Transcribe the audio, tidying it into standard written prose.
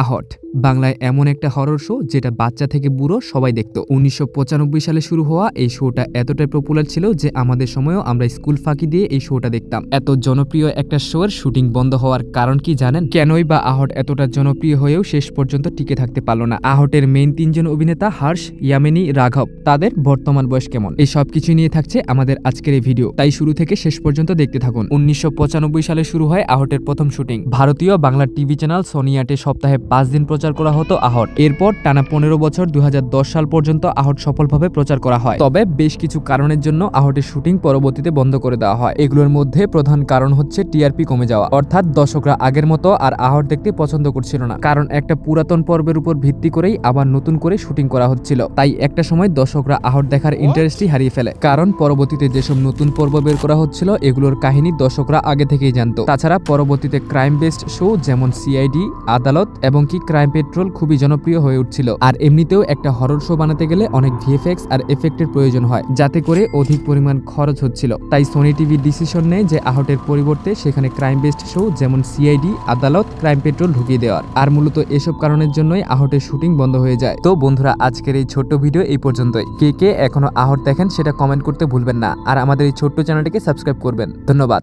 আহট বাংলায় এমন একটা হরর শো যেটা বাচ্চা থেকে বুড়ো সবাই দেখত। 1995 সালে শুরু হওয়া এই শোটা এতটাই পপুলার ছিল যে আমাদের সময়ও আমরা স্কুল ফাঁকি দিয়ে এই শোটা দেখতাম। এত জনপ্রিয় একটা শোর শুটিং বন্ধ হওয়ার কারণ কি জানেন? কেনই বা আহট এতটা জনপ্রিয় হয়েও শেষ পর্যন্ত টিকে থাকতে পারল না? আহটের মেইন তিনজন অভিনেতা হর্ষ, ইয়ামিনী, রাঘব, তাদের বর্তমান বয়স কেমন, এই সব কিছু নিয়ে থাকছে আমাদের আজকের এই ভিডিও, তাই শুরু থেকে শেষ পর্যন্ত দেখতে থাকুন। 1995 সালে শুরু হয় আহটের প্রথম শুটিং। ভারতীয় বাংলা টিভি চ্যানেল সোনি আটে সপ্তাহে 5 দিন প্রচার করা হতো আহট। এরপর টানা 15 বছর 2010 সাল পর্যন্ত আহট সফলভাবে প্রচার করা হয়। তবে বেশ কিছু কারণের জন্য আহটের শুটিং পরবর্তীতে বন্ধ করে দেওয়া হয়। এগুলোর মধ্যে প্রধান কারণ হচ্ছে টিআরপি কমে যাওয়া, অর্থাৎ দর্শকরা আগের মতো আর আহট দেখতে পছন্দ করছিল না, কারণ একটা পুরাতন পর্বের উপর ভিত্তি করেই আবার নতুন করে শুটিং করা হচ্ছিল। তাই একটা সময় দর্শকরা আহট দেখার ইন্টারেস্টই হারিয়ে ফেলে, কারণ পরবর্তীতে যেসব নতুন পর্ব বের করা হচ্ছিল এগুলোর কাহিনী দর্শকরা আগে থেকেই জানতো। তাছাড়া পরবর্তীতে ক্রাইম বেসড শো যেমন সিআইডি, আদালত এবং কি ক্রাইম পেট্রোল খুবই জনপ্রিয় হয়ে উঠছিল। আর এমনিতেও একটা হরর শো বানাতে গেলে অনেক ভিএফএক্স আর এফেক্টের প্রয়োজন হয়, যাতে করে অধিক পরিমাণ খরচ হচ্ছিল। তাই সোনি টিভি ডিসিশন নেয় যে আহটের পরিবর্তে সেখানে ক্রাইম বেসড শো যেমন সিআইডি, আদালত, ক্রাইম পেট্রোল ঢুকিয়ে দেওয়ার। আর মূলত এসব কারণের জন্যই আহটের শুটিং বন্ধ হয়ে যায়। তো বন্ধুরা, আজকের এই ছোট্ট ভিডিও এই পর্যন্তই। কে কে এখনো আহট দেখেন সেটা কমেন্ট করতে ভুলবেন না, আর আমাদের এই ছোট্ট চ্যানেলটিকে সাবস্ক্রাইব করবেন। ধন্যবাদ।